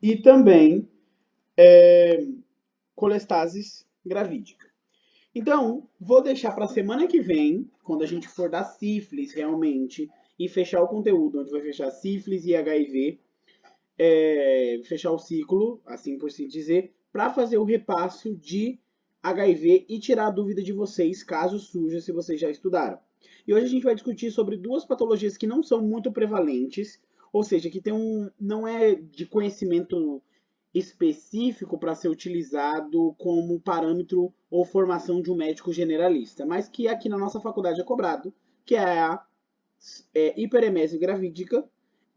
e também colestasis gravídica. Então, vou deixar para a semana que vem, quando a gente for dar sífilis realmente e fechar o conteúdo, onde vai fechar sífilis e HIV, fechar o ciclo, assim por se dizer, para fazer o repasso de HIV e tirar a dúvida de vocês, caso surja, se vocês já estudaram. E hoje a gente vai discutir sobre duas patologias que não são muito prevalentes, ou seja, que não é de conhecimento específico para ser utilizado como parâmetro ou formação de um médico generalista, mas que aqui na nossa faculdade é cobrado, que é a hiperemese gravídica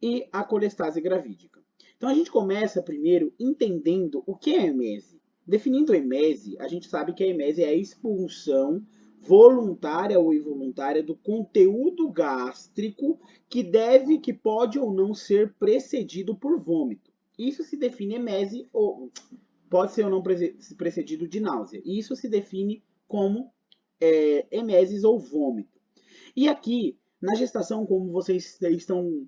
e a colestase gravídica. Então a gente começa primeiro entendendo o que é emese. Definindo a emese, a gente sabe que a emese é a expulsão voluntária ou involuntária do conteúdo gástrico que pode ou não ser precedido por vômito. Isso se define emese ou pode ser ou não precedido de náusea. Isso se define como emeses ou vômito. E aqui, na gestação, como vocês estão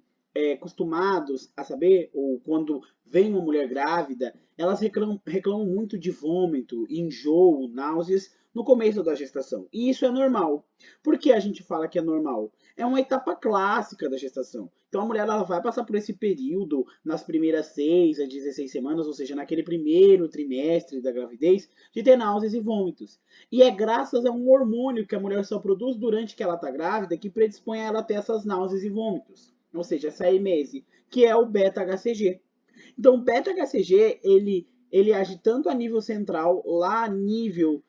acostumados a saber, ou quando vem uma mulher grávida, elas reclamam muito de vômito, enjoo, náuseas no começo da gestação. E isso é normal. Por que a gente fala que é normal? É uma etapa clássica da gestação. Então a mulher ela vai passar por esse período nas primeiras 6 a 16 semanas, ou seja, naquele primeiro trimestre da gravidez, de ter náuseas e vômitos. E é graças a um hormônio que a mulher só produz durante que ela está grávida que predispõe ela a ter essas náuseas e vômitos. Ou seja, essa emese, que é o beta-HCG. Então, o beta-HCG, ele age tanto a nível central, lá a nível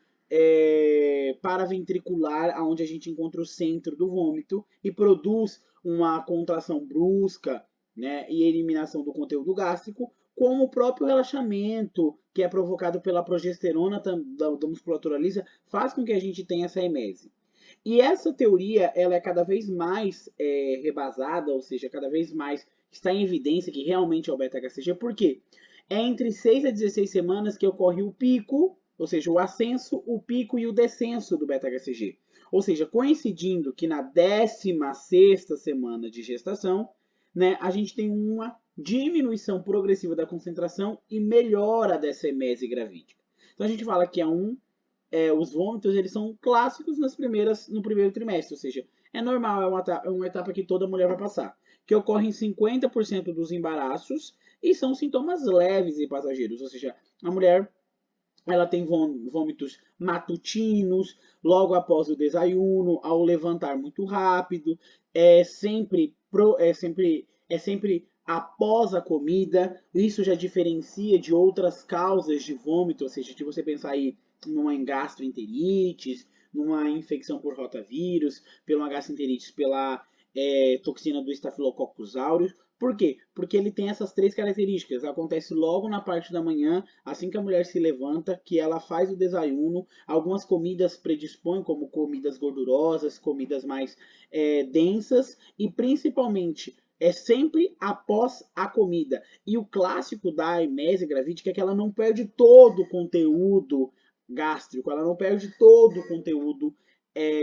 paraventricular, onde a gente encontra o centro do vômito, e produz uma contração brusca, né, e eliminação do conteúdo gástrico, como o próprio relaxamento, que é provocado pela progesterona da musculatura lisa, faz com que a gente tenha essa emese. E essa teoria ela é cada vez mais rebasada, ou seja, cada vez mais está em evidência que realmente é o beta-HCG. Por quê? É entre 6 a 16 semanas que ocorre o pico, ou seja, o ascenso, o pico e o descenso do beta-HCG. Ou seja, coincidindo que na 16ª semana de gestação, né, a gente tem uma diminuição progressiva da concentração e melhora dessa emese gravídica. Então a gente fala que os vômitos eles são clássicos no primeiro trimestre, ou seja, é normal, é uma etapa que toda mulher vai passar, que ocorre em 50% dos embaraços e são sintomas leves e passageiros, ou seja, a mulher ela tem vômitos matutinos, logo após o desayuno, ao levantar muito rápido, é sempre após a comida. Isso já diferencia de outras causas de vômito, ou seja, se você pensar aí numa gastroenterite, numa infecção por rotavírus, pela gastroenterite, pela toxina do Staphylococcus aureus. Por quê? Porque ele tem essas três características. Acontece logo na parte da manhã, assim que a mulher se levanta, que ela faz o desayuno. Algumas comidas predispõem, como comidas gordurosas, comidas mais densas, e principalmente é sempre após a comida. E o clássico da emese gravídica é que ela não perde todo o conteúdo gástrico, ela não perde todo o conteúdo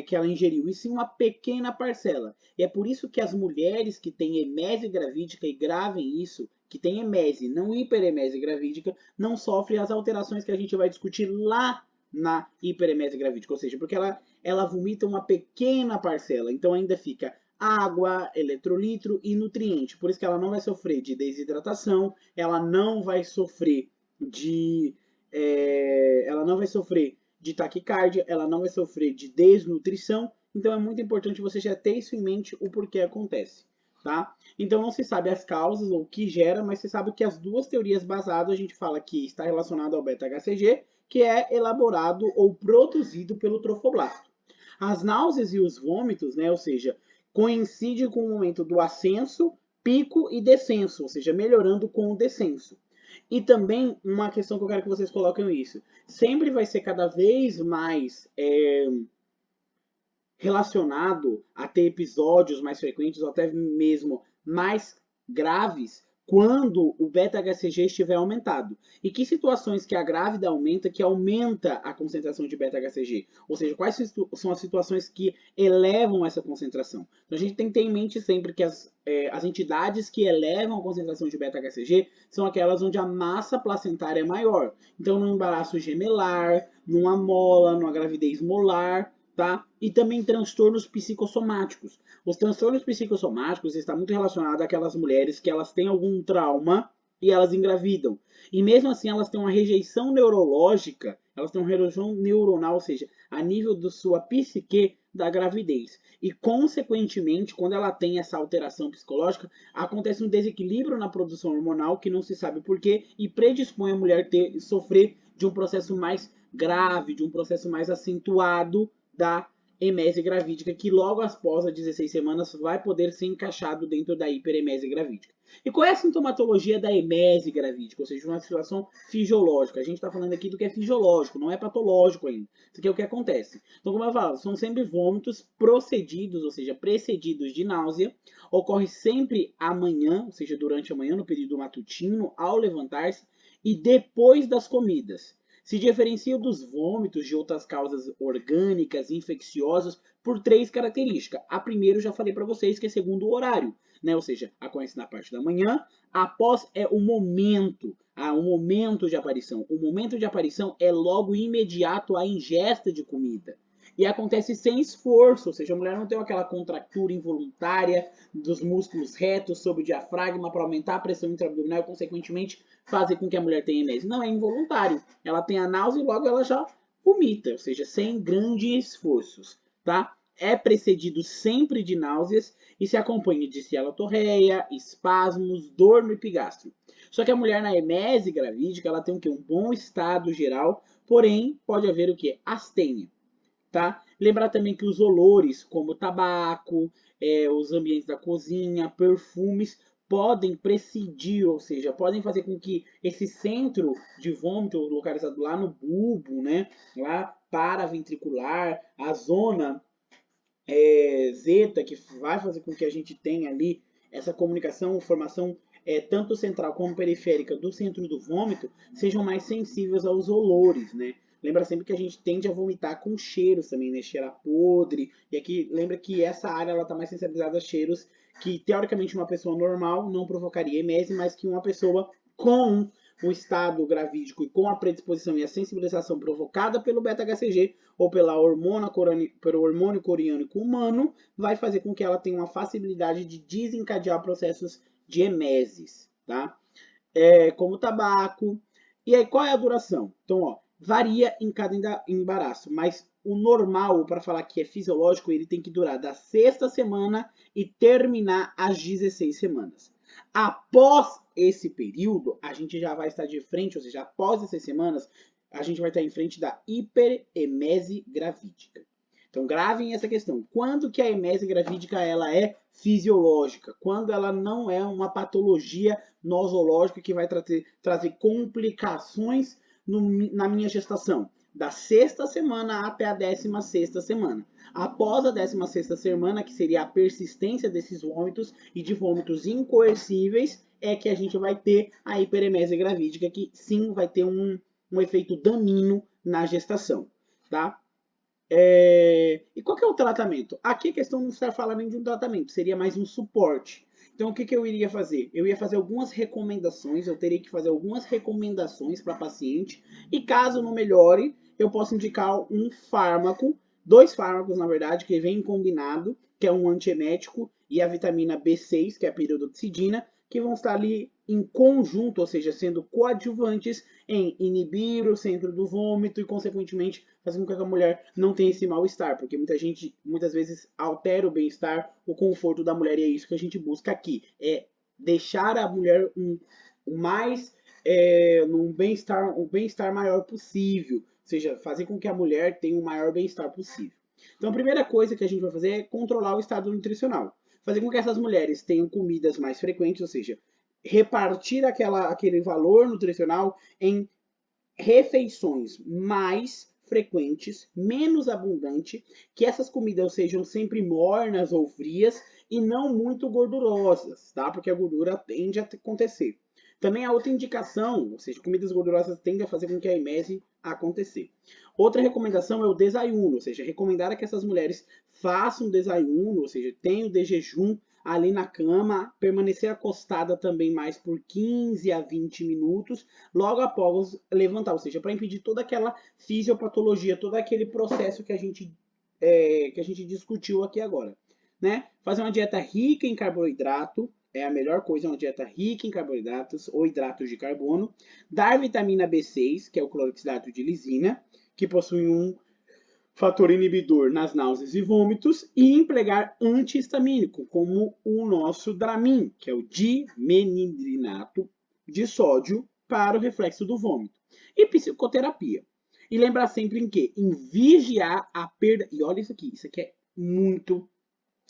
que ela ingeriu, e sim uma pequena parcela. E é por isso que as mulheres que têm emese gravídica e gravem isso, que têm emese, não hiperemese gravídica, não sofrem as alterações que a gente vai discutir lá na hiperemese gravídica, ou seja, porque ela vomita uma pequena parcela, então ainda fica água, eletrolito e nutriente. Por isso que ela não vai sofrer de desidratação, ela não vai sofrer ela não vai sofrer de taquicardia, ela não vai sofrer de desnutrição. Então é muito importante você já ter isso em mente, o porquê acontece, tá? Então não se sabe as causas ou o que gera, mas se sabe que as duas teorias basadas a gente fala que está relacionado ao beta-HCG, que é elaborado ou produzido pelo trofoblasto. As náuseas e os vômitos, né, ou seja, coincidem com o momento do ascenso, pico e descenso, ou seja, melhorando com o descenso. E também uma questão que eu quero que vocês coloquem isso. Sempre vai ser cada vez mais relacionado a ter episódios mais frequentes ou até mesmo mais graves quando o beta-HCG estiver aumentado. E que situações que a grávida aumenta, que aumenta a concentração de beta-HCG? Ou seja, quais são as situações que elevam essa concentração? Então a gente tem que ter em mente sempre que as entidades que elevam a concentração de beta-HCG são aquelas onde a massa placentária é maior. Então no embaraço gemelar, numa mola, numa gravidez molar, tá? E também transtornos psicossomáticos. Os transtornos psicossomáticos estão muito relacionados àquelas mulheres que elas têm algum trauma e elas engravidam. E mesmo assim elas têm uma rejeição neurológica, elas têm uma rejeição neuronal, ou seja, a nível da sua psique da gravidez. E, consequentemente, quando ela tem essa alteração psicológica, acontece um desequilíbrio na produção hormonal que não se sabe porquê e predispõe a mulher a sofrer de um processo mais grave, de um processo mais acentuado da emese gravídica, que logo após as 16 semanas vai poder ser encaixado dentro da hiperemese gravídica. E qual é a sintomatologia da emese gravídica? Ou seja, uma situação fisiológica. A gente está falando aqui do que é fisiológico, não é patológico ainda. Isso aqui é o que acontece. Então, como eu falo, são sempre vômitos procedidos, ou seja, precedidos de náusea. Ocorre sempre amanhã, ou seja, durante a manhã, no período matutino, ao levantar-se, e depois das comidas. Se diferencia dos vômitos de outras causas orgânicas, infecciosas, por três características. A primeira eu já falei para vocês, que é segundo o horário, né? Ou seja, acontece na parte da manhã, após é o momento de aparição. O momento de aparição é logo imediato à ingesta de comida. E acontece sem esforço, ou seja, a mulher não tem aquela contratura involuntária dos músculos retos sob o diafragma para aumentar a pressão intraabdominal e, consequentemente, fazer com que a mulher tenha emese. Não, é involuntário. Ela tem a náusea e logo ela já vomita, ou seja, sem grandes esforços, tá? É precedido sempre de náuseas e se acompanha de cialotorreia, espasmos, dor no epigastro. Só que a mulher na emese gravídica, ela tem o quê? Um bom estado geral, porém pode haver o quê? Astênia. Tá? Lembrar também que os olores, como tabaco, os ambientes da cozinha, perfumes, podem presidir, ou seja, podem fazer com que esse centro de vômito localizado lá no bulbo, né, lá paraventricular, a zona zeta, que vai fazer com que a gente tenha ali essa comunicação, formação tanto central como periférica do centro do vômito, sejam mais sensíveis aos olores, né? Lembra sempre que a gente tende a vomitar com cheiros também, né? Cheiro a podre. E aqui, lembra que essa área ela tá mais sensibilizada a cheiros que, teoricamente, uma pessoa normal não provocaria emese, mas que uma pessoa com o estado gravídico e com a predisposição e a sensibilização provocada pelo beta-HCG ou pelo hormônio coriânico humano, vai fazer com que ela tenha uma facilidade de desencadear processos de emeses, tá? Como tabaco. E aí, qual é a duração? Então, ó, varia em cada embaraço, mas o normal, para falar que é fisiológico, ele tem que durar da sexta semana e terminar às 16 semanas. Após esse período, a gente já vai estar de frente, ou seja, após essas semanas, a gente vai estar em frente da hiperemese gravídica. Então, gravem essa questão. Quando que a emese gravídica ela é fisiológica? Quando ela não é uma patologia nosológica que vai trazer complicações na minha gestação? Da sexta semana até a 16ª semana. Após a 16ª semana, que seria a persistência desses vômitos e de vômitos incoercíveis, é que a gente vai ter a hiperemese gravídica, que sim vai ter um efeito danino na gestação, tá? E qual que é o tratamento? Aqui a questão não está falando nem de um tratamento, seria mais um suporte. Então, o que eu iria fazer? Eu ia fazer algumas recomendações, eu teria que fazer algumas recomendações para a paciente, e caso não melhore, eu posso indicar um fármaco, dois fármacos, na verdade, que vem combinado, que é um antiemético e a vitamina B6, que é a piridoxidina, que vão estar ali em conjunto, ou seja, sendo coadjuvantes em inibir o centro do vômito e, consequentemente, fazer com que a mulher não tenha esse mal-estar, porque muita gente, muitas vezes, altera o bem-estar, o conforto da mulher, e é isso que a gente busca aqui, é deixar a mulher um bem-estar maior possível, ou seja, fazer com que a mulher tenha o maior bem-estar possível. Então, a primeira coisa que a gente vai fazer é controlar o estado nutricional. Fazer com que essas mulheres tenham comidas mais frequentes, ou seja, repartir aquele valor nutricional em refeições mais frequentes, menos abundante, que essas comidas sejam sempre mornas ou frias e não muito gordurosas, tá? Porque a gordura tende a acontecer. Também a outra indicação, ou seja, comidas gordurosas tendem a fazer com que a emese acontecer. Outra recomendação é o desayuno, ou seja, recomendar que essas mulheres façam desayuno, ou seja, tenham de jejum ali na cama, permanecer acostada também mais por 15 a 20 minutos, logo após levantar, ou seja, para impedir toda aquela fisiopatologia, todo aquele processo que a gente discutiu aqui agora, né? Fazer uma dieta rica em carboidrato, é a melhor coisa, uma dieta rica em carboidratos ou hidratos de carbono. Dar vitamina B6, que é o cloroxilato de lisina, que possui um fator inibidor nas náuseas e vômitos, e empregar antihistamínico, como o nosso Dramin, que é o dimenidrinato de sódio para o reflexo do vômito. E psicoterapia. E lembrar sempre em que? Em vigiar a perda. E olha isso aqui é muito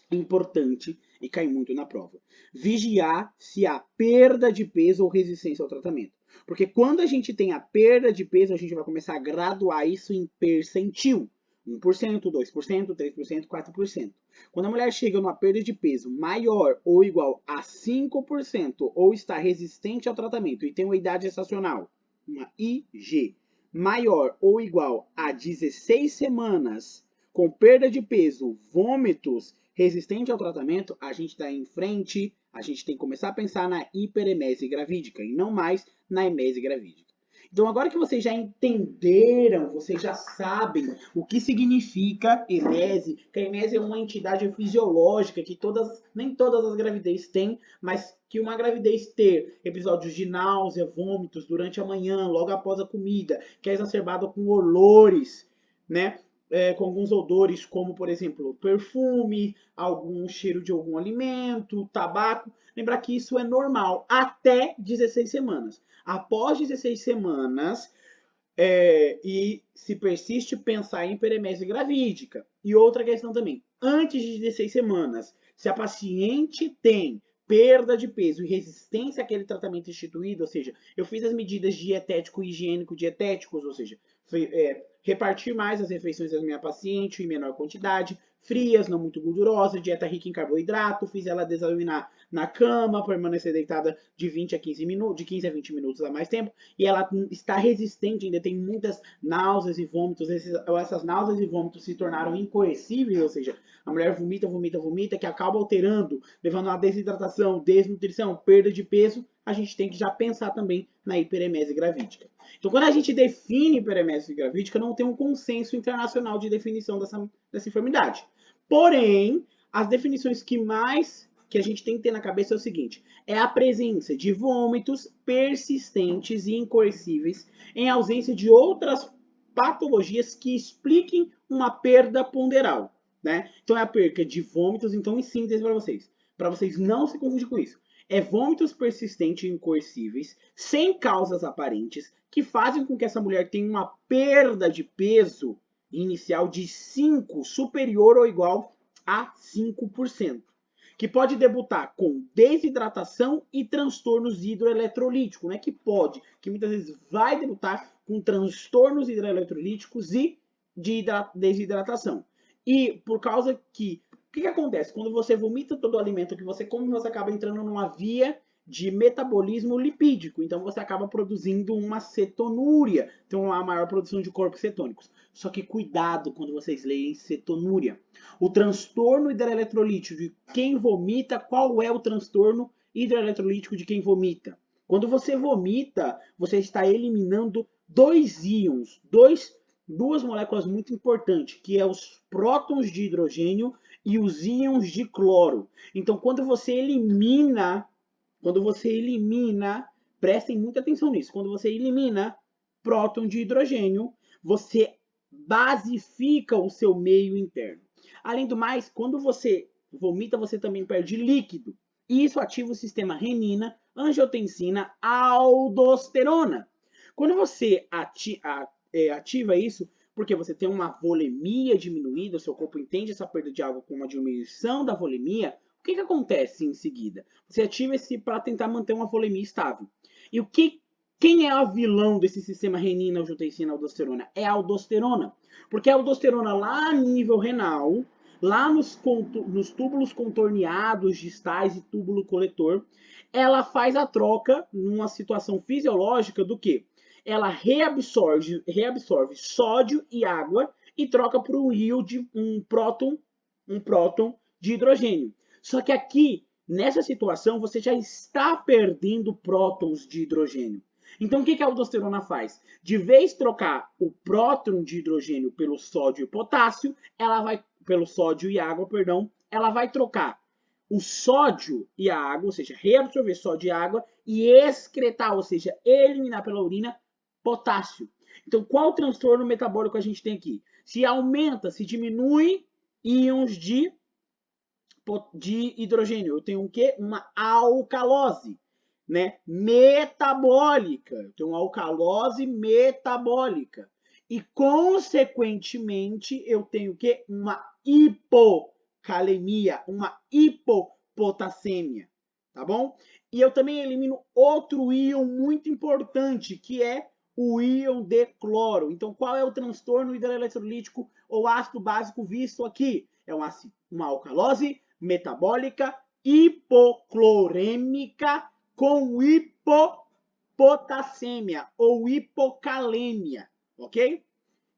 importante e cai muito na prova. Vigiar se há perda de peso ou resistência ao tratamento. Porque quando a gente tem a perda de peso, a gente vai começar a graduar isso em percentil. 1%, 2%, 3%, 4%. Quando a mulher chega numa perda de peso maior ou igual a 5% ou está resistente ao tratamento e tem uma idade gestacional, uma IG, maior ou igual a 16 semanas, com perda de peso, vômitos, resistente ao tratamento, a gente está em frente, a gente tem que começar a pensar na hiperemese gravídica e não mais na emese gravídica. Então, agora que vocês já entenderam, vocês já sabem o que significa emese, que a emese é uma entidade fisiológica que nem todas as gravidez têm, mas que uma gravidez ter episódios de náusea, vômitos durante a manhã, logo após a comida, que é exacerbada com olores, né? Com alguns odores, como, por exemplo, perfume, algum cheiro de algum alimento, tabaco. Lembrar que isso é normal até 16 semanas. Após 16 semanas, e se persiste, pensar em hiperemese gravídica. E outra questão também, antes de 16 semanas, se a paciente tem perda de peso e resistência àquele tratamento instituído, ou seja, eu fiz as medidas higiênico-dietéticos, ou seja, repartir mais as refeições da minha paciente em menor quantidade, frias, não muito gordurosas, dieta rica em carboidrato, fiz ela desayunar na cama, permanecer deitada de 20 a 15 minutos, de 15 a 20 minutos a mais tempo, e ela está resistente, ainda tem muitas náuseas e vômitos, essas náuseas e vômitos se tornaram incoercíveis, ou seja, a mulher vomita, que acaba alterando, levando a desidratação, desnutrição, perda de peso, a gente tem que já pensar também na hiperemese gravídica. Então, quando a gente define hiperemese gravídica, não tem um consenso internacional de definição dessa enfermidade. Porém, as definições que a gente tem que ter na cabeça é o seguinte: é a presença de vômitos persistentes e incoercíveis em ausência de outras patologias que expliquem uma perda ponderal, né? Então é a perda de vômitos, então em síntese para vocês não se confundirem com isso. É vômitos persistentes e incoercíveis, sem causas aparentes, que fazem com que essa mulher tenha uma perda de peso inicial de 5, superior ou igual a 5%, que pode debutar com desidratação e transtornos hidroeletrolíticos, né? Que muitas vezes vai debutar com transtornos hidroeletrolíticos e de desidratação. E por causa que o que acontece? Quando você vomita todo o alimento que você come, você acaba entrando numa via de metabolismo lipídico. Então você acaba produzindo uma cetonúria. Então uma maior produção de corpos cetônicos. Só que cuidado quando vocês leem cetonúria. O transtorno hidroeletrolítico de quem vomita, qual é o transtorno hidroeletrolítico de quem vomita? Quando você vomita, você está eliminando dois íons, duas moléculas muito importantes, que é os prótons de hidrogênio e os íons de cloro. Então, quando você elimina, prestem muita atenção nisso, quando você elimina próton de hidrogênio, você basifica o seu meio interno. Além do mais, quando você vomita, você também perde líquido. E isso ativa o sistema renina, angiotensina, aldosterona. Quando você ativa isso, porque você tem uma volemia diminuída, o seu corpo entende essa perda de água como uma diminuição da volemia, o que acontece em seguida? Você ativa esse para tentar manter uma volemia estável. E quem é a vilão desse sistema renina, angiotensina, aldosterona? É a aldosterona. Porque a aldosterona lá a nível renal lá nos túbulos contorneados distais e túbulo coletor, ela faz a troca numa situação fisiológica do que? Ela reabsorve sódio e água e troca por um íon de um próton de hidrogênio. Só que aqui, nessa situação, você já está perdendo prótons de hidrogênio. Então, o que a aldosterona faz? De vez trocar o próton de hidrogênio pelo sódio e potássio, ela vai, pelo sódio e água, perdão, ela vai trocar o sódio e a água, ou seja, reabsorver sódio e água e excretar, ou seja, eliminar pela urina potássio. Então, qual transtorno metabólico a gente tem aqui? Se aumenta, se diminui íons de hidrogênio. Eu tenho o quê? Uma alcalose, né? Metabólica. Eu tenho uma alcalose metabólica. E, consequentemente, eu tenho o quê? Uma hipocalemia, uma hipopotassemia, tá bom? E eu também elimino outro íon muito importante, que é o íon de cloro. Então, qual é o transtorno hidroeletrolítico ou ácido básico visto aqui? É uma alcalose metabólica hipoclorêmica com hipopotassemia ou hipocalêmia, ok?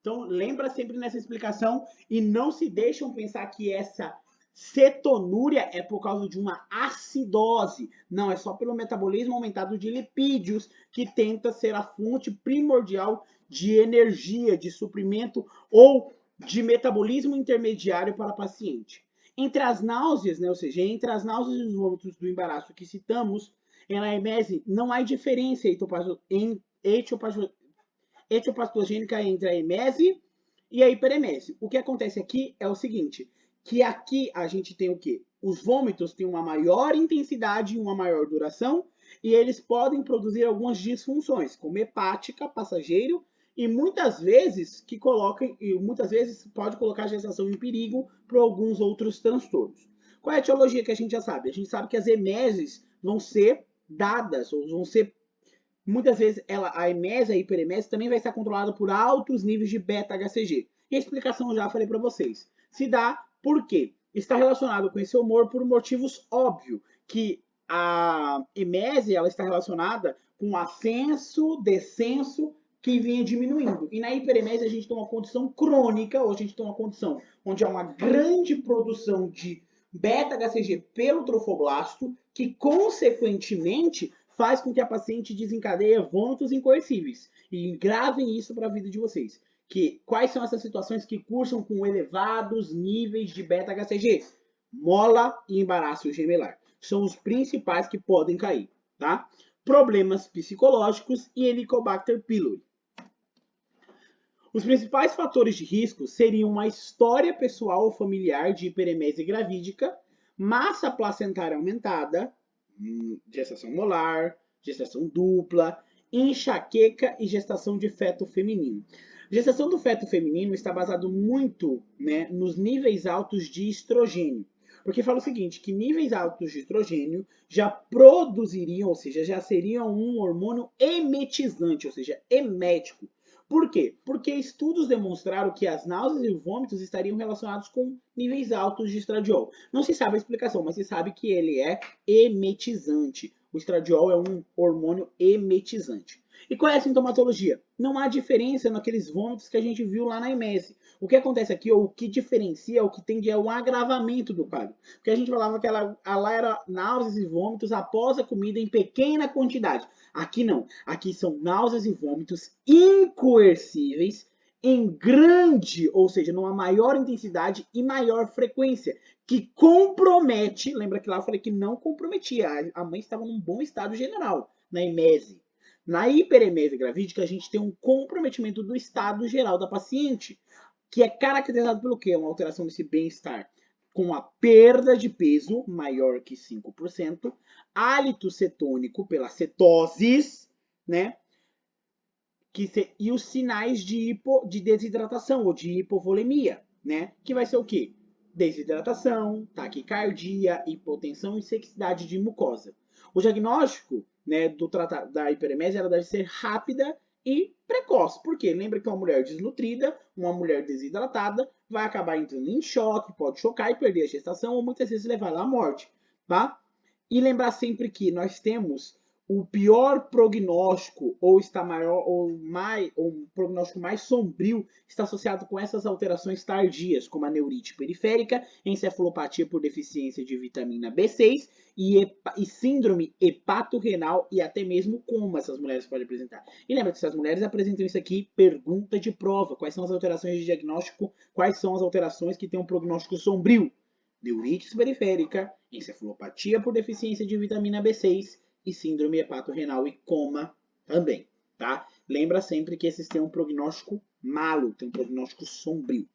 Então, lembra sempre nessa explicação e não se deixam pensar que essa cetonúria é por causa de uma acidose. Não, é só pelo metabolismo aumentado de lipídios que tenta ser a fonte primordial de energia, de suprimento ou de metabolismo intermediário para o paciente. Entre as náuseas, né, ou seja, entre as náuseas e os vômitos do embaraço que citamos, na EMESE não há diferença etiopatogênica entre a emese e a hiperemese. O que acontece aqui é o seguinte, que aqui a gente tem o quê? Os vômitos têm uma maior intensidade e uma maior duração, e eles podem produzir algumas disfunções, como hepática, passageiro, e muitas vezes pode colocar a gestação em perigo para alguns outros transtornos. Qual é a etiologia que a gente já sabe? A gente sabe que as emeses vão ser dadas, ou vão ser muitas vezes a emese, a hiperemese, também vai estar controlada por altos níveis de beta-HCG. E a explicação eu já falei para vocês. Se dá porque está relacionado com esse humor por motivos óbvios, que a emese ela está relacionada com ascenso, descenso, que vinha diminuindo. E na hiperemese a gente tem uma condição crônica, ou a gente tem uma condição onde há uma grande produção de beta-HCG pelo trofoblasto, que consequentemente faz com que a paciente desencadeie vômitos incoercíveis. E gravem isso para a vida de vocês. Quais são essas situações que cursam com elevados níveis de beta-HCG? Mola e embaraço gemelar. São os principais que podem cair, tá? Problemas psicológicos e Helicobacter pylori. Os principais fatores de risco seriam uma história pessoal ou familiar de hiperemese gravídica, massa placentária aumentada, gestação molar, gestação dupla, enxaqueca e gestação de feto feminino. A gestação do feto feminino está baseado muito, né, nos níveis altos de estrogênio. Porque fala o seguinte, que níveis altos de estrogênio já produziriam, ou seja, já seriam um hormônio emetizante, ou seja, emético. Por quê? Porque estudos demonstraram que as náuseas e vômitos estariam relacionados com níveis altos de estradiol. Não se sabe a explicação, mas se sabe que ele é emetizante. O estradiol é um hormônio emetizante. E qual é a sintomatologia? Não há diferença naqueles vômitos que a gente viu lá na emese. O que acontece aqui, ou o que diferencia, o que tende é o agravamento do quadro. Porque a gente falava que lá era náuseas e vômitos após a comida em pequena quantidade. Aqui não. Aqui são náuseas e vômitos incoercíveis em grande, ou seja, numa maior intensidade e maior frequência, que compromete, lembra que lá eu falei que não comprometia, a mãe estava num bom estado geral, na emese. Na hiperemese gravídica, a gente tem um comprometimento do estado geral da paciente, que é caracterizado pelo quê? Uma alteração desse bem-estar, com a perda de peso maior que 5%, hálito cetônico pela cetoses, né? E os sinais de desidratação ou de hipovolemia, né? Que vai ser o quê? Desidratação, taquicardia, hipotensão e sequidade de mucosa. O diagnóstico, né, da hiperemese ela deve ser rápida e precoce. Por quê? Lembra que uma mulher desnutrida, uma mulher desidratada, vai acabar entrando em choque, pode chocar e perder a gestação ou muitas vezes levar ela à morte, tá? E lembrar sempre que nós temos o pior prognóstico ou está maior ou um prognóstico mais sombrio está associado com essas alterações tardias, como a neurite periférica, encefalopatia por deficiência de vitamina B6 e síndrome hepatorrenal e até mesmo coma essas mulheres podem apresentar. E lembra que se as mulheres apresentam isso aqui, pergunta de prova, quais são as alterações de diagnóstico, quais são as alterações que têm um prognóstico sombrio? Neurite periférica, encefalopatia por deficiência de vitamina B6 e síndrome hepatorrenal e coma também, tá? Lembra sempre que esses têm um prognóstico malo, tem um prognóstico sombrio.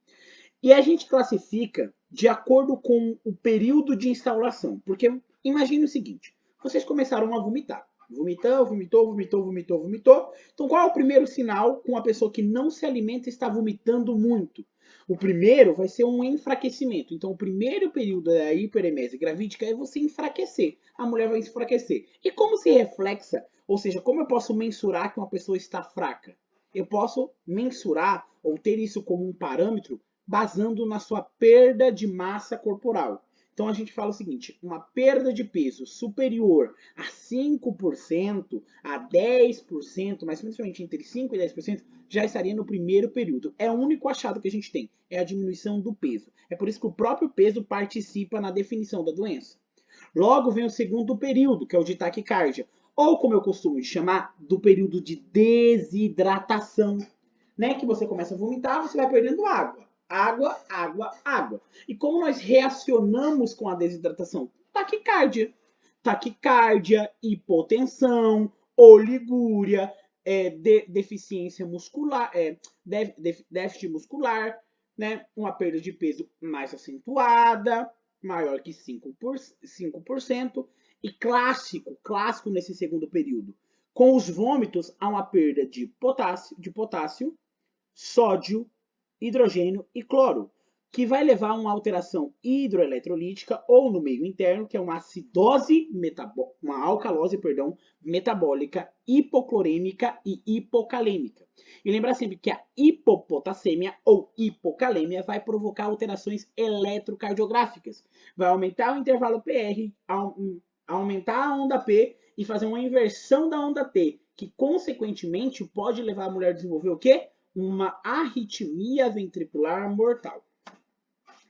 E a gente classifica de acordo com o período de instauração, porque imagine o seguinte, vocês começaram a vomitar. Vomitou. Então qual é o primeiro sinal com uma pessoa que não se alimenta e está vomitando muito? O primeiro vai ser um enfraquecimento. Então o primeiro período da hiperemese gravídica é você enfraquecer. A mulher vai enfraquecer. E como se reflexa, ou seja, como eu posso mensurar que uma pessoa está fraca? Eu posso mensurar ou ter isso como um parâmetro basando na sua perda de massa corporal. Então a gente fala o seguinte, uma perda de peso superior a 5%, a 10%, mas principalmente entre 5% e 10%, já estaria no primeiro período. É o único achado que a gente tem, é a diminuição do peso. É por isso que o próprio peso participa na definição da doença. Logo vem o segundo período, que é o de taquicardia, ou como eu costumo chamar, do período de desidratação, né? Que você começa a vomitar, você vai perdendo água. Água. E como nós reacionamos com a desidratação? Taquicardia, hipotensão, oligúria, deficiência muscular, déficit muscular, né? Uma perda de peso mais acentuada, maior que 5%, e clássico nesse segundo período. Com os vômitos, há uma perda de potássio, sódio, hidrogênio e cloro, que vai levar a uma alteração hidroeletrolítica ou no meio interno, que é uma alcalose metabólica, hipoclorêmica e hipocalêmica. E lembrar sempre que a hipopotassemia ou hipocalemia vai provocar alterações eletrocardiográficas. Vai aumentar o intervalo PR, aumentar a onda P e fazer uma inversão da onda T, que consequentemente pode levar a mulher a desenvolver o quê? Uma arritmia ventricular mortal.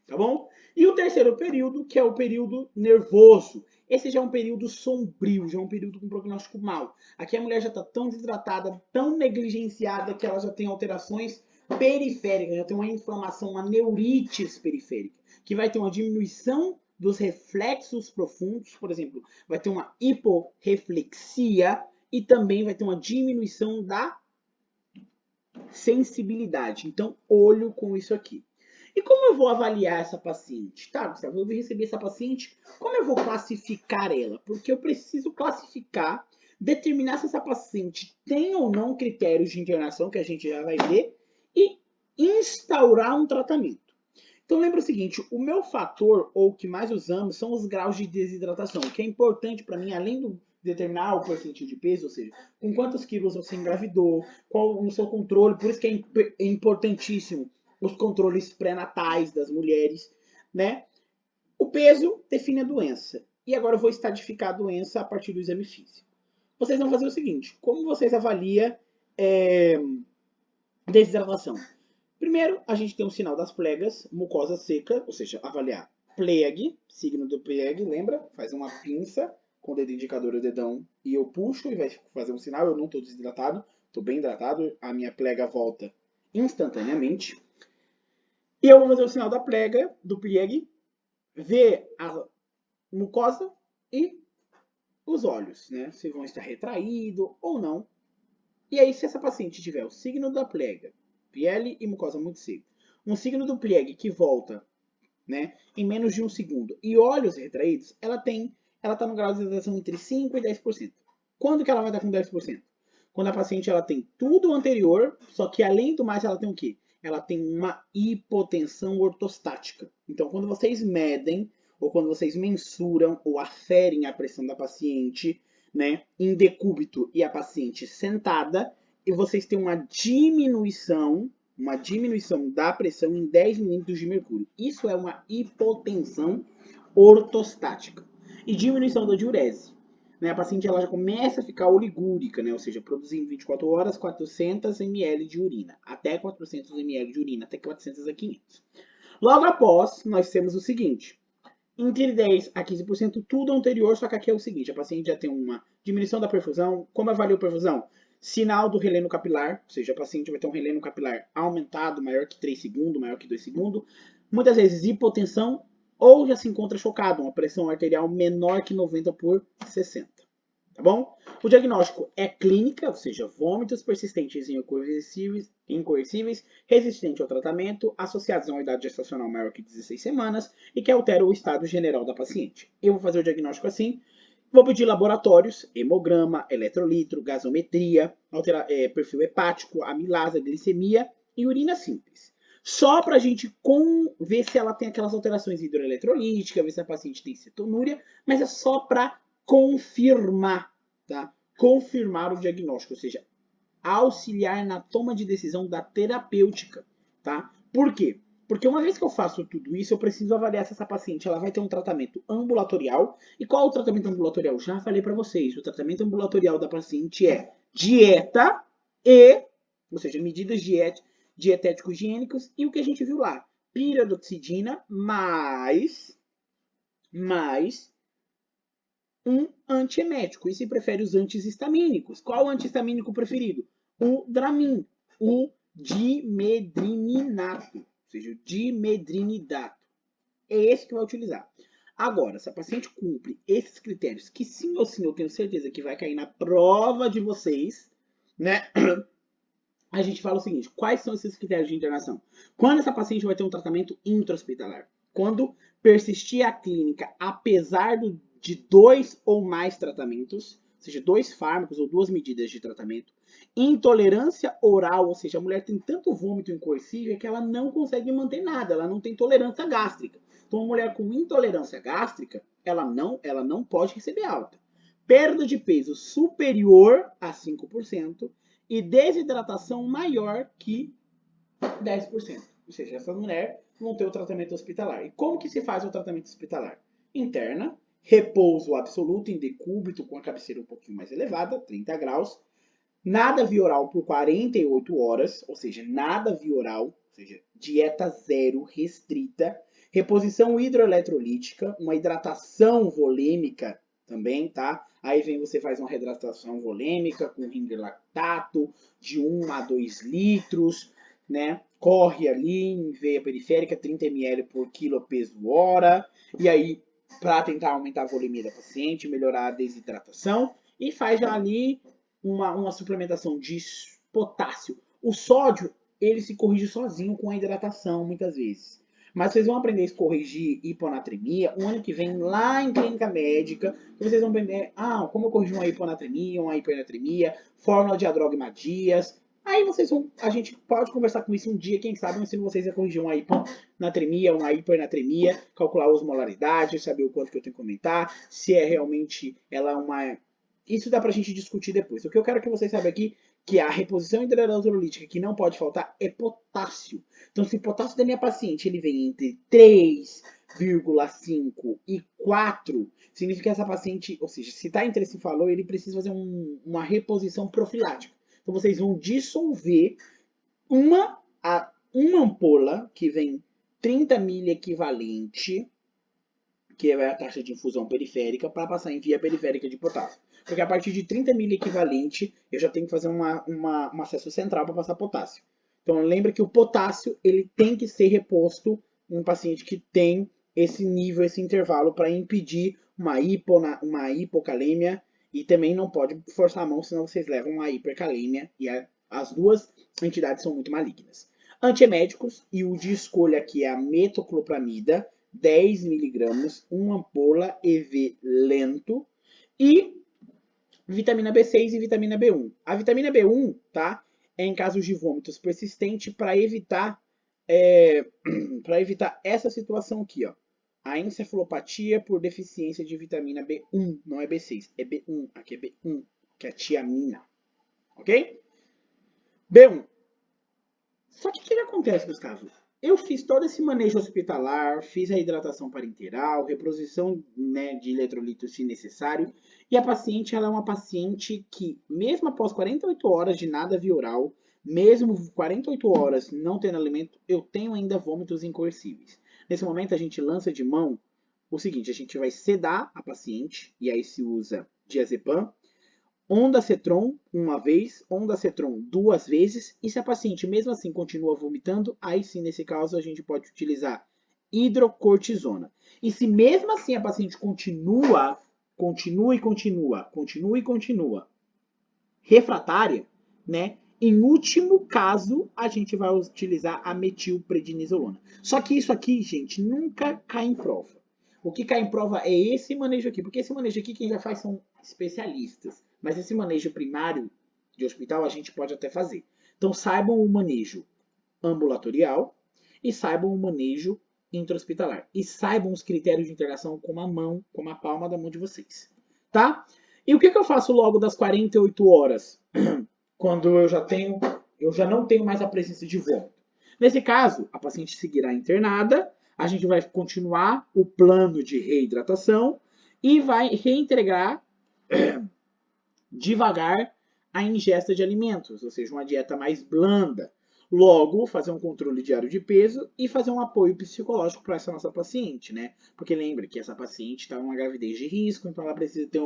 Tá bom? E o terceiro período, que é o período nervoso. Esse já é um período sombrio, já é um período com prognóstico mau. Aqui a mulher já está tão desidratada, tão negligenciada, que ela já tem alterações periféricas, já tem uma inflamação, uma neurites periférica, que vai ter uma diminuição dos reflexos profundos, por exemplo, vai ter uma hiporreflexia e também vai ter uma diminuição da sensibilidade. Então, olho com isso aqui. E como eu vou avaliar essa paciente? Tá, Gustavo, eu vou receber essa paciente, como eu vou classificar ela? Porque eu preciso classificar, determinar se essa paciente tem ou não critérios de internação, que a gente já vai ver, e instaurar um tratamento. Então lembra o seguinte, o meu fator, ou o que mais usamos, são os graus de desidratação, que é importante para mim, além do determinar o percentil de peso, ou seja, com quantos quilos você engravidou, qual o seu controle, por isso que é importantíssimo os controles pré-natais das mulheres, né? O peso define a doença. E agora eu vou estadificar a doença a partir do exame físico. Vocês vão fazer o seguinte, como vocês avaliam desidratação? Primeiro, a gente tem o sinal das plegas, mucosa seca, ou seja, avaliar plague, signo do plague, lembra? Faz uma pinça com o dedo indicador e o dedão e eu puxo e vai fazer um sinal, eu não estou desidratado, estou bem hidratado, a minha plega volta instantaneamente. E eu vou fazer o sinal da plega, do plague, ver a mucosa e os olhos, né? Se vão estar retraídos ou não. E aí, se essa paciente tiver o signo da plega, pele e mucosa muito seca, um signo do plague que volta, né, em menos de um segundo, e olhos retraídos, ela está no grau de hidratação entre 5% e 10%. Quando que ela vai estar com 10%? Quando a paciente ela tem tudo anterior, só que além do mais ela tem o quê? Ela tem uma hipotensão ortostática. Então, quando vocês medem, ou quando vocês mensuram ou aferem a pressão da paciente, né, em decúbito e a paciente sentada, vocês têm uma diminuição da pressão em 10 milímetros de mercúrio. Isso é uma hipotensão ortostática. E diminuição da diurese. Né? A paciente ela já começa a ficar oligúrica, né? Ou seja, produzindo em 24 horas 400 ml de urina. Até 400 ml de urina, até 400 a 500. Logo após, nós temos o seguinte. Entre 10 a 15%, tudo anterior, só que aqui é o seguinte, a paciente já tem uma diminuição da perfusão. Como avalia a perfusão? Sinal do releno capilar, ou seja, a paciente vai ter um releno capilar aumentado, maior que 3 segundos, maior que 2 segundos. Muitas vezes hipotensão, ou já se encontra chocado, uma pressão arterial menor que 90 por 60. Tá bom? O diagnóstico é clínica, ou seja, vômitos persistentes e incoercíveis, resistentes ao tratamento, associados a uma idade gestacional maior que 16 semanas e que altera o estado geral da paciente. Eu vou fazer o diagnóstico assim. Vou pedir laboratórios, hemograma, eletrolitro, gasometria, perfil hepático, amilase, glicemia e urina simples. Só para a gente ver se ela tem aquelas alterações hidroeletrolíticas, ver se a paciente tem cetonúria, mas é só para confirmar, tá? Confirmar o diagnóstico, ou seja, auxiliar na toma de decisão da terapêutica, tá? Por quê? Porque uma vez que eu faço tudo isso, eu preciso avaliar se essa paciente ela vai ter um tratamento ambulatorial. E qual é o tratamento ambulatorial? Já falei para vocês, o tratamento ambulatorial da paciente é dieta ou seja, medidas dietético-higiênicas e o que a gente viu lá, piridoxidina mais um antiemético. E se prefere os antihistamínicos. Qual o antihistamínico preferido? O Dramin, o dimedrinato, ou seja, o dimedrinidato. É esse que vai utilizar. Agora, se a paciente cumpre esses critérios, que sim ou sim eu tenho certeza que vai cair na prova de vocês, né? A gente fala o seguinte, quais são esses critérios de internação? Quando essa paciente vai ter um tratamento intra-hospitalar? Quando persistir a clínica, apesar de 2 ou mais tratamentos, ou seja, 2 fármacos ou 2 medidas de tratamento, intolerância oral, ou seja, a mulher tem tanto vômito incoercível que ela não consegue manter nada, ela não tem tolerância gástrica. Então, uma mulher com intolerância gástrica, ela não pode receber alta. Perda de peso superior a 5% e desidratação maior que 10%. Ou seja, essa mulher vão ter o tratamento hospitalar. E como que se faz o tratamento hospitalar? Interna, repouso absoluto em decúbito com a cabeceira um pouquinho mais elevada, 30 graus, nada via oral por 48 horas, ou seja, nada via oral, ou seja, dieta zero restrita, reposição hidroeletrolítica, uma hidratação volêmica também, tá? Aí vem você faz uma reidratação volêmica com ringer lactato de 1 a 2 litros, né? Corre ali em veia periférica 30 ml por quilo peso hora, e aí para tentar aumentar a volemia da paciente, melhorar a desidratação, e faz já ali uma suplementação de potássio. O sódio, ele se corrige sozinho com a hidratação, muitas vezes. Mas vocês vão aprender a corrigir hiponatremia o ano que vem, lá em clínica médica. Vocês vão aprender, como eu corrigir uma hiponatremia, uma hipernatremia, fórmula de Adrogma-Dias. Aí a gente pode conversar com isso um dia, quem sabe eu ensino vocês a corrigir uma hiponatremia, uma hipernatremia, calcular a osmolaridade, saber o quanto que eu tenho que aumentar, se é realmente ela uma... Isso dá pra gente discutir depois. O que eu quero que vocês saibam aqui, que a reposição hidroeletrolítica que não pode faltar é potássio. Então, se o potássio da minha paciente ele vem entre 3,5 e 4, significa que essa paciente, ou seja, se está entre esse valor, ele precisa fazer uma reposição profilática. Então, vocês vão dissolver uma ampola que vem 30 ml equivalente, que é a taxa de infusão periférica, para passar em via periférica de potássio. Porque a partir de 30 ml equivalente, eu já tenho que fazer um acesso central para passar potássio. Então, lembra que o potássio ele tem que ser reposto em um paciente que tem esse nível, esse intervalo, para impedir uma hipocalemia, e também não pode forçar a mão, senão vocês levam uma hipercalemia, e as duas entidades são muito malignas. Antieméticos, e o de escolha aqui é a metoclopramida, 10 miligramas, uma ampola EV lento, e vitamina B6 e vitamina B1. A vitamina B1, tá? É em casos de vômitos persistentes para evitar essa situação aqui, ó. A encefalopatia por deficiência de vitamina B1, não é B6, é B1, aqui é B1, que é a tiamina, ok? B1. Só que o que acontece, Gustavo? Eu fiz todo esse manejo hospitalar, fiz a hidratação parenteral, reposição, né, de eletrolitos se necessário, e a paciente ela é uma paciente que, mesmo após 48 horas de nada via oral, mesmo 48 horas não tendo alimento, eu tenho ainda vômitos incoercíveis. Nesse momento a gente lança de mão o seguinte, a gente vai sedar a paciente, e aí se usa diazepam, Ondacetron uma vez, Ondacetron duas vezes, e se a paciente mesmo assim continua vomitando, aí sim, nesse caso, a gente pode utilizar hidrocortisona. E se mesmo assim a paciente continua refratária, né? Em último caso, a gente vai utilizar a metilprednisolona. Só que isso aqui, gente, nunca cai em prova. O que cai em prova é esse manejo aqui, porque esse manejo aqui quem já faz são especialistas. Mas esse manejo primário de hospital a gente pode até fazer. Então saibam o manejo ambulatorial e saibam o manejo intra-hospitalar. E saibam os critérios de internação com a mão, com a palma da mão de vocês. Tá? E o que eu faço logo das 48 horas? Quando eu já não tenho mais a presença de vômito. Nesse caso, a paciente seguirá internada, a gente vai continuar o plano de reidratação e vai reintegrar devagar a ingesta de alimentos, ou seja, uma dieta mais blanda. Logo, fazer um controle diário de peso e fazer um apoio psicológico para essa nossa paciente, né? Porque lembra que essa paciente está numa gravidez de risco, então ela precisa ter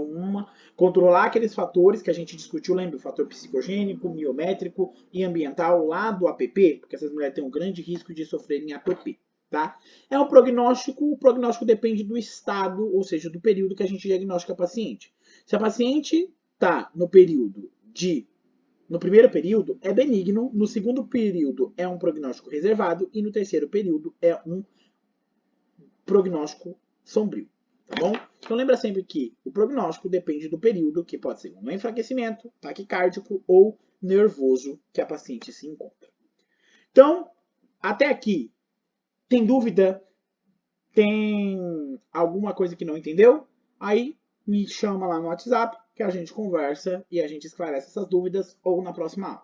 controlar aqueles fatores que a gente discutiu, lembra? O fator psicogênico, miométrico e ambiental lá do APP, porque essas mulheres têm um grande risco de sofrerem APP. Tá? É um prognóstico, o prognóstico depende do estado, ou seja, do período que a gente diagnostica a paciente. Se a paciente está no primeiro período é benigno, no segundo período é um prognóstico reservado e no terceiro período é um prognóstico sombrio, tá bom? Então lembra sempre que o prognóstico depende do período, que pode ser um enfraquecimento, taquicárdico ou nervoso que a paciente se encontra. Então, até aqui, tem dúvida? Tem alguma coisa que não entendeu? Aí me chama lá no WhatsApp que a gente conversa e a gente esclarece essas dúvidas ou na próxima aula.